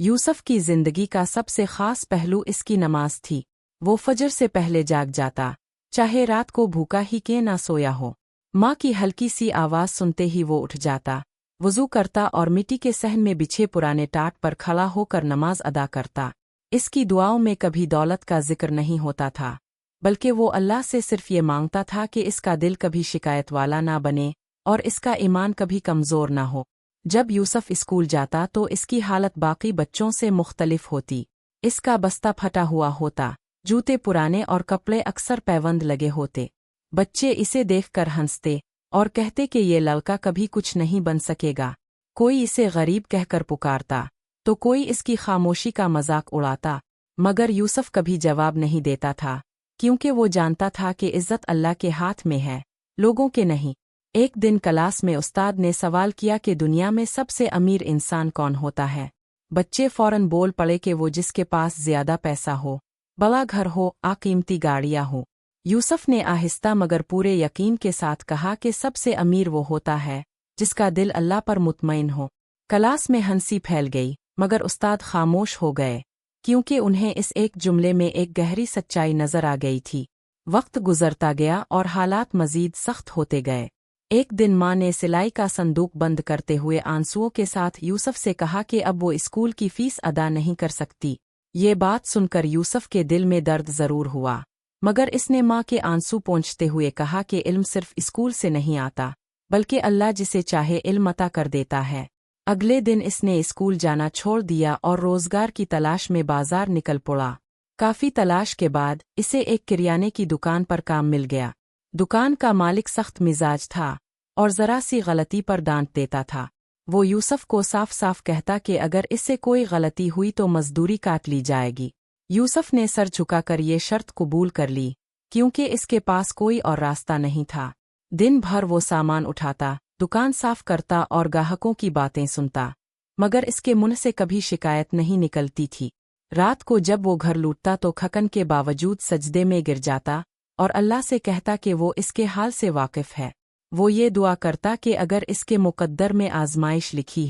यूसुफ की जिंदगी का सबसे खास पहलू इसकी नमाज थी। वो फजर से पहले जाग जाता, चाहे रात को भूखा ही क्यों ना सोया हो। माँ की हल्की सी आवाज़ सुनते ही वो उठ जाता, वज़ू करता और मिट्टी के सहन में बिछे पुराने टाट पर खड़ा होकर नमाज अदा करता। इसकी दुआओं में कभी दौलत का जिक्र नहीं होता था, बल्कि वो अल्लाह से सिर्फ ये मांगता था कि इसका दिल कभी शिकायत वाला ना बने और इसका ईमान कभी कमज़ोर ना हो। जब यूसुफ स्कूल जाता तो इसकी हालत बाकी बच्चों से मुख्तलिफ होती। इसका बस्ता फटा हुआ होता, जूते पुराने और कपड़े अक्सर पैबंद लगे होते। बच्चे इसे देखकर हंसते और कहते कि ये लड़का कभी कुछ नहीं बन सकेगा। कोई इसे गरीब कहकर पुकारता तो कोई इसकी खामोशी का मजाक उड़ाता, मगर यूसुफ कभी जवाब नहीं देता था, क्योंकि वो जानता था कि इज्जत अल्लाह के हाथ में है, लोगों के नहीं। एक दिन क्लास में उस्ताद ने सवाल किया कि दुनिया में सबसे अमीर इंसान कौन होता है। बच्चे फौरन बोल पड़े कि वो जिसके पास ज्यादा पैसा हो, बड़ा घर हो, कीमती गाड़ियां हो। यूसुफ ने आहिस्ता मगर पूरे यकीन के साथ कहा कि सबसे अमीर वो होता है जिसका दिल अल्लाह पर मुतमईन हो। क्लास में हंसी फैल गई, मगर उस्ताद खामोश हो गए, क्योंकि उन्हें इस एक जुमले में एक गहरी सच्चाई नजर आ गई थी। वक्त गुजरता गया और हालात मजीद सख्त होते गए। एक दिन माँ ने सिलाई का संदूक बंद करते हुए आंसुओं के साथ यूसुफ से कहा कि अब वो स्कूल की फीस अदा नहीं कर सकती। ये बात सुनकर यूसुफ के दिल में दर्द जरूर हुआ, मगर इसने माँ के आंसू पोंछते हुए कहा कि इल्म सिर्फ स्कूल से नहीं आता, बल्कि अल्लाह जिसे चाहे इल्म अता कर देता है। अगले दिन इसने स्कूल जाना छोड़ दिया और रोजगार की तलाश में बाजार निकल पड़ा। काफी तलाश के बाद इसे एक किराने की दुकान पर काम मिल गया। दुकान का मालिक सख्त मिजाज था और जरा सी गलती पर डांट देता था। वो यूसुफ को साफ साफ कहता कि अगर इससे कोई गलती हुई तो मजदूरी काट ली जाएगी। यूसुफ ने सर झुकाकर ये शर्त कबूल कर ली, क्योंकि इसके पास कोई और रास्ता नहीं था। दिन भर वो सामान उठाता, दुकान साफ करता और ग्राहकों की बातें सुनता, मगर इसके मुंह से कभी शिकायत नहीं निकलती थी। रात को जब वो घर लूटता तो थकन के बावजूद सजदे में गिर जाता और अल्लाह से कहता कि वो इसके हाल से वाकिफ है। वो ये दुआ करता कि अगर इसके मुकद्दर में आजमाइश लिखी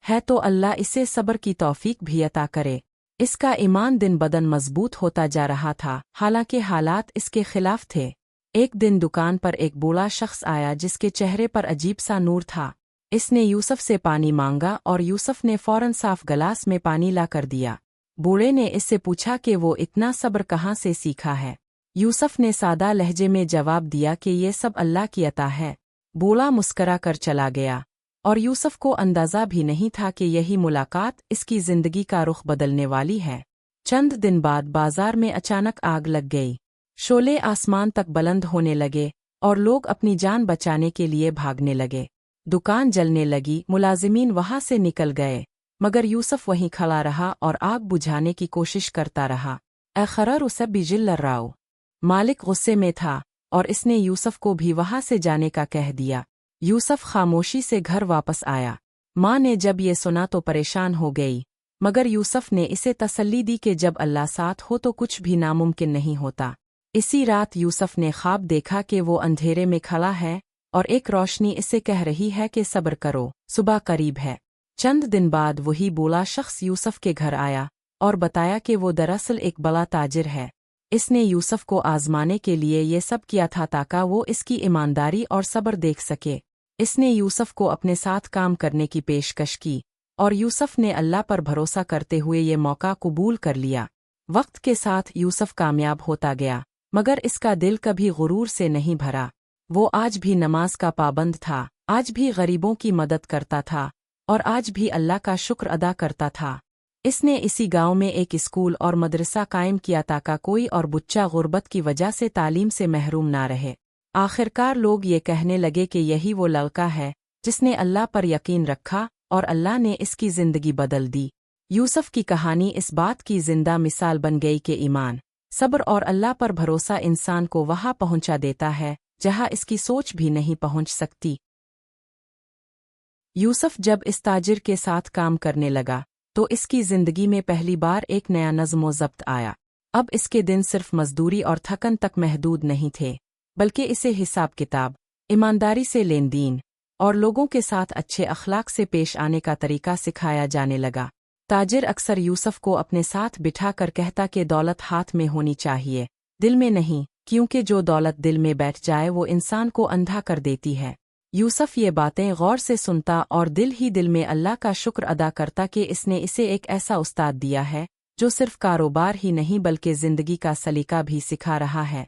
है तो अल्लाह इसे सब्र की तौफीक भी अता करे। इसका ईमान दिन बदन मजबूत होता जा रहा था, हालांकि हालात इसके खिलाफ थे। एक दिन दुकान पर एक बूढ़ा शख्स आया जिसके चेहरे पर अजीब सा नूर था। इसने यूसुफ से पानी मांगा और यूसुफ ने फौरन साफ गिलास में पानी ला कर दिया। बूढ़े ने इससे पूछा कि वो इतना सब्र कहाँ से सीखा है। यूसुफ ने सादा लहजे में जवाब दिया कि ये सब अल्लाह की अता है। बूढ़ा मुस्करा कर चला गया और यूसुफ को अंदाजा भी नहीं था कि यही मुलाकात इसकी जिंदगी का रुख बदलने वाली है। चंद दिन बाद बाजार में अचानक आग लग गई। शोले आसमान तक बुलंद होने लगे और लोग अपनी जान बचाने के लिए भागने लगे। दुकान जलने लगी, मुलाजिमीन वहां से निकल गए, मगर यूसुफ वहीं खड़ा रहा और आग बुझाने की कोशिश करता रहा। अखरर उसे बिजिल राव। मालिक गुस्से में था और इसने यूसुफ को भी वहां से जाने का कह दिया। यूसुफ खामोशी से घर वापस आया। माँ ने जब ये सुना तो परेशान हो गई, मगर यूसुफ ने इसे तसल्ली दी कि जब अल्लाह साथ हो तो कुछ भी नामुमकिन नहीं होता। इसी रात यूसुफ ने ख्वाब देखा कि वो अंधेरे में खड़ा है और एक रोशनी इसे कह रही है कि सब्र करो, सुबह करीब है। चंद दिन बाद वही बूढ़ा शख्स यूसुफ के घर आया और बताया कि वो दरअसल एक बड़ा ताजिर है। इसने यूसुफ को आजमाने के लिए ये सब किया था ताकि वो इसकी ईमानदारी और सब्र देख सके। इसने यूसुफ को अपने साथ काम करने की पेशकश की और यूसुफ ने अल्लाह पर भरोसा करते हुए ये मौका कबूल कर लिया। वक्त के साथ यूसुफ कामयाब होता गया, मगर इसका दिल कभी गुरूर से नहीं भरा। वो आज भी नमाज का पाबंद था, आज भी गरीबों की मदद करता था और आज भी अल्लाह का शुक्र अदा करता था। इसने इसी गांव में एक स्कूल और मदरसा कायम किया ताकि कोई और बच्चा गुर्बत की वजह से तालीम से महरूम ना रहे। आखिरकार लोग ये कहने लगे कि यही वो लड़का है जिसने अल्लाह पर यकीन रखा और अल्लाह ने इसकी जिंदगी बदल दी। यूसुफ की कहानी इस बात की जिंदा मिसाल बन गई कि ईमान, सब्र और अल्लाह पर भरोसा इंसान को वहां पहुंचा देता है जहां इसकी सोच भी नहीं पहुंच सकती। यूसुफ जब इस ताजिर के साथ काम करने लगा तो इसकी जिंदगी में पहली बार एक नया नज़्म ज़ब्त आया। अब इसके दिन सिर्फ मजदूरी और थकन तक महदूद नहीं थे, बल्कि इसे हिसाब किताब, ईमानदारी से लेन देन और लोगों के साथ अच्छे अखलाक से पेश आने का तरीका सिखाया जाने लगा। ताजिर अक्सर यूसुफ को अपने साथ बिठाकर कहता कि दौलत हाथ में होनी चाहिए, दिल में नहीं, क्योंकि जो दौलत दिल में बैठ जाए वो इंसान को अंधा कर देती है। यूसुफ ये बातें गौर से सुनता और दिल ही दिल में अल्लाह का शुक्र अदा करता कि इसने इसे एक ऐसा उस्ताद दिया है जो सिर्फ कारोबार ही नहीं बल्कि जिंदगी का सलीका भी सिखा रहा है।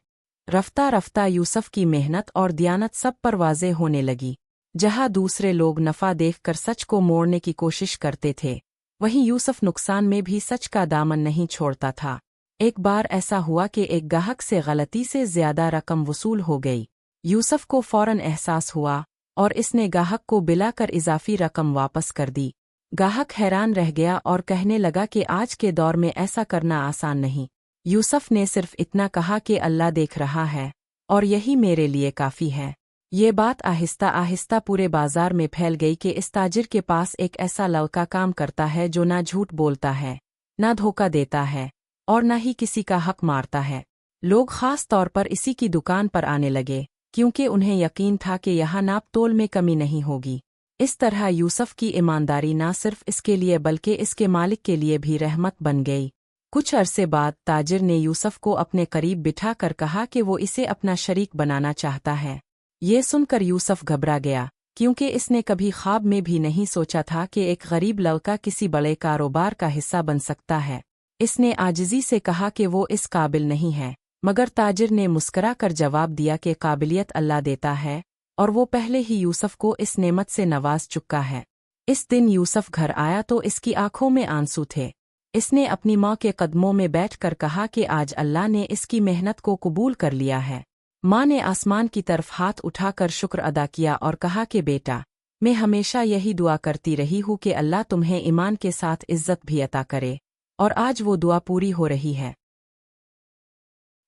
रफ्ता रफ्ता यूसुफ की मेहनत और दियानत सब पर वाज़े होने लगी। जहाँ दूसरे लोग नफ़ा देखकर सच को मोड़ने की कोशिश करते थे, वहीं यूसुफ नुकसान में भी सच का दामन नहीं छोड़ता था। एक बार ऐसा हुआ कि एक गाहक से गलती से ज्यादा रकम वसूल हो गई। यूसुफ को फौरन एहसास हुआ और इसने गाहक को बिलाकर इजाफी रकम वापस कर दी। गाहक हैरान रह गया और कहने लगा कि आज के दौर में ऐसा करना आसान नहीं। यूसुफ ने सिर्फ इतना कहा कि अल्लाह देख रहा है और यही मेरे लिए काफ़ी है। ये बात आहिस्ता आहिस्ता पूरे बाजार में फैल गई कि इस ताजिर के पास एक ऐसा लड़का काम करता है जो ना झूठ बोलता है, ना धोखा देता है और न ही किसी का हक मारता है। लोग खास तौर पर इसी की दुकान पर आने लगे क्योंकि उन्हें यकीन था कि यहाँ नाप तोल में कमी नहीं होगी। इस तरह यूसुफ की ईमानदारी न सिर्फ इसके लिए बल्कि इसके मालिक के लिए भी रहमत बन गई। कुछ अरसे बाद ताजिर ने यूसुफ को अपने करीब बिठा कर कहा कि वो इसे अपना शरीक बनाना चाहता है। ये सुनकर यूसुफ घबरा गया क्योंकि इसने कभी ख्वाब में भी नहीं सोचा था कि एक गरीब लड़का किसी बड़े कारोबार का हिस्सा बन सकता है। इसने आजिज़ी से कहा कि वो इस काबिल नहीं है, मगर ताजिर ने मुस्करा कर जवाब दिया कि काबिलियत अल्लाह देता है और वो पहले ही यूसुफ को इस नेमत से नवाज चुका है। इस दिन यूसुफ घर आया तो इसकी आंखों में आंसू थे। इसने अपनी माँ के कदमों में बैठकर कहा कि आज अल्लाह ने इसकी मेहनत को कबूल कर लिया है। माँ ने आसमान की तरफ हाथ उठाकर शुक्र अदा किया और कहा कि बेटा, मैं हमेशा यही दुआ करती रही हूँ कि अल्लाह तुम्हें ईमान के साथ इज्जत भी अता करे, और आज वो दुआ पूरी हो रही है।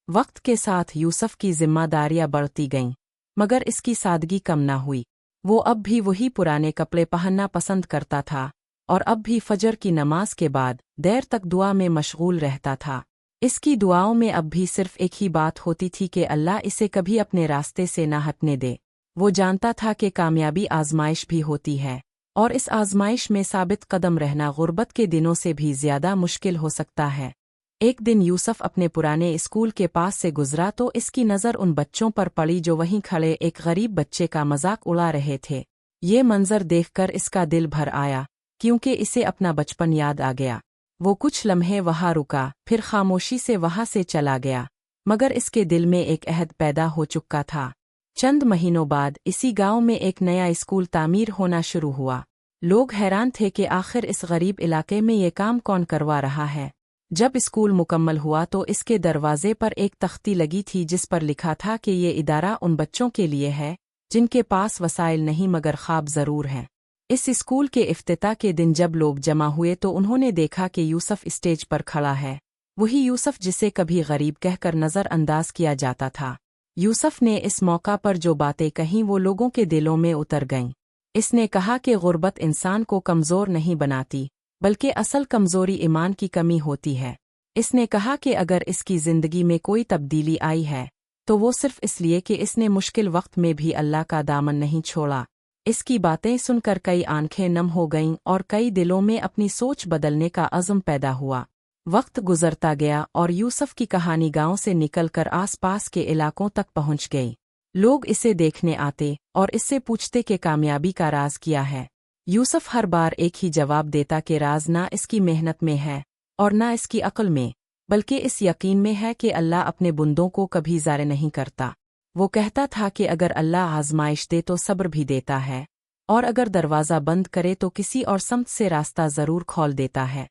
वक्त के साथ यूसुफ की जिम्मेदारियां बढ़ती गईं, मगर इसकी सादगी कम न हुई। वो अब भी वही पुराने कपड़े पहनना पसंद करता था और अब भी फजर की नमाज के बाद देर तक दुआ में मशगूल रहता था। इसकी दुआओं में अब भी सिर्फ एक ही बात होती थी कि अल्लाह इसे कभी अपने रास्ते से न हटने दे। वो जानता था कि कामयाबी आजमाइश भी होती है और इस आजमाइश में साबित कदम रहना गुर्बत के दिनों से भी ज्यादा मुश्किल हो सकता है। एक दिन यूसुफ अपने पुराने स्कूल के पास से गुजरा तो इसकी नज़र उन बच्चों पर पड़ी जो वहीं खड़े एक गरीब बच्चे का मजाक उड़ा रहे थे। ये मंजर देखकर इसका दिल भर आया क्योंकि इसे अपना बचपन याद आ गया। वो कुछ लम्हे वहाँ रुका, फिर खामोशी से वहाँ से चला गया, मगर इसके दिल में एक अहद पैदा हो चुका था। चंद महीनों बाद इसी गांव में एक नया स्कूल तामीर होना शुरू हुआ। लोग हैरान थे कि आखिर इस गरीब इलाके में ये काम कौन करवा रहा है। जब स्कूल मुकम्मल हुआ तो इसके दरवाजे पर एक तख्ती लगी थी जिस पर लिखा था कि ये इदारा उन बच्चों के लिए है जिनके पास वसाइल नहीं मगर ख्वाब ज़रूर हैं। इस स्कूल के इफ्तिताह के दिन जब लोग जमा हुए तो उन्होंने देखा कि यूसुफ स्टेज पर खड़ा है, वही यूसुफ जिसे कभी गरीब कहकर नज़रअंदाज किया जाता था। यूसुफ ने इस मौका पर जो बातें कहीं वो लोगों के दिलों में उतर गईं। इसने कहा कि गुर्बत इंसान को कमज़ोर नहीं बनाती, बल्कि असल कमज़ोरी ईमान की कमी होती है। इसने कहा कि अगर इसकी ज़िंदगी में कोई तब्दीली आई है तो वो सिर्फ इसलिए कि इसने मुश्किल वक्त में भी अल्लाह का दामन नहीं छोड़ा। इसकी बातें सुनकर कई आंखें नम हो गईं और कई दिलों में अपनी सोच बदलने का अज़्म पैदा हुआ। वक्त गुजरता गया और यूसुफ की कहानी गांव से निकलकर आसपास के इलाकों तक पहुंच गई। लोग इसे देखने आते और इससे पूछते कि कामयाबी का राज क्या है। यूसुफ हर बार एक ही जवाब देता कि राज ना इसकी मेहनत में है और ना इसकी अक्ल में, बल्कि इस यकीन में है कि अल्लाह अपने बुंदों को कभी ज़ारे नहीं करता। वो कहता था कि अगर अल्लाह आजमाइश दे तो सब्र भी देता है और अगर दरवाज़ा बंद करे तो किसी और समत से रास्ता ज़रूर खोल देता है।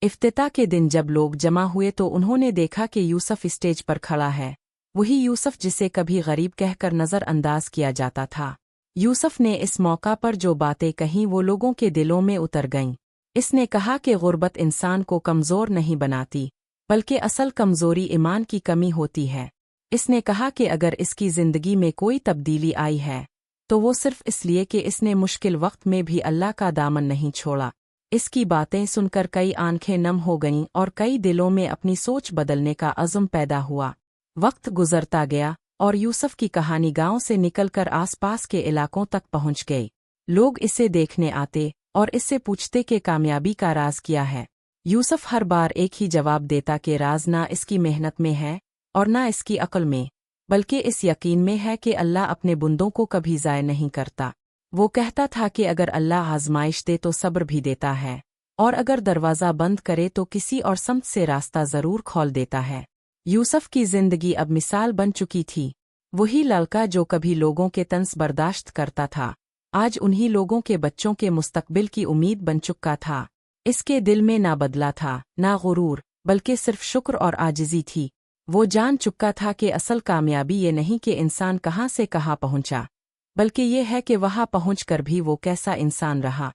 इफ्तिताह के दिन जब लोग जमा हुए तो उन्होंने देखा कि यूसुफ स्टेज पर खड़ा है, वही यूसुफ जिसे कभी गरीब कहकर नज़रअंदाज किया जाता था। यूसुफ ने इस मौका पर जो बातें कहीं वो लोगों के दिलों में उतर गईं। इसने कहा कि गुर्बत इंसान को कमज़ोर नहीं बनाती, बल्कि असल कमज़ोरी ईमान की कमी होती है। इसने कहा कि अगर इसकी ज़िंदगी में कोई तब्दीली आई है तो वो सिर्फ इसलिए कि इसने मुश्किल वक्त में भी अल्लाह का दामन नहीं छोड़ा। इसकी बातें सुनकर कई आंखें नम हो गईं और कई दिलों में अपनी सोच बदलने का अज़्म पैदा हुआ। वक्त गुजरता गया और यूसुफ की कहानी गांव से निकलकर आसपास के इलाकों तक पहुंच गई। लोग इसे देखने आते और इससे पूछते कि कामयाबी का राज क्या है। यूसुफ हर बार एक ही जवाब देता कि राज ना इसकी मेहनत में है और ना इसकी अक्ल में, बल्कि इस यकीन में है कि अल्लाह अपने बुंदों को कभी ज़ाय नहीं करता। वो कहता था कि अगर अल्लाह आजमाइश दे तो सब्र भी देता है, और अगर दरवाज़ा बंद करे तो किसी और समत से रास्ता ज़रूर खोल देता है। यूसुफ की जिंदगी अब मिसाल बन चुकी थी। वही लड़का जो कभी लोगों के तंज बर्दाश्त करता था, आज उन्हीं लोगों के बच्चों के मुस्तकबिल की उम्मीद बन चुका था। इसके दिल में ना बदला था, ना गुरूर, बल्कि सिर्फ शुक्र और आजिज़ी थी। वो जान चुका था कि असल कामयाबी ये नहीं कि इंसान कहाँ से कहाँ पहुंचा, बल्कि ये है कि वहाँ पहुंचकर भी वो कैसा इंसान रहा।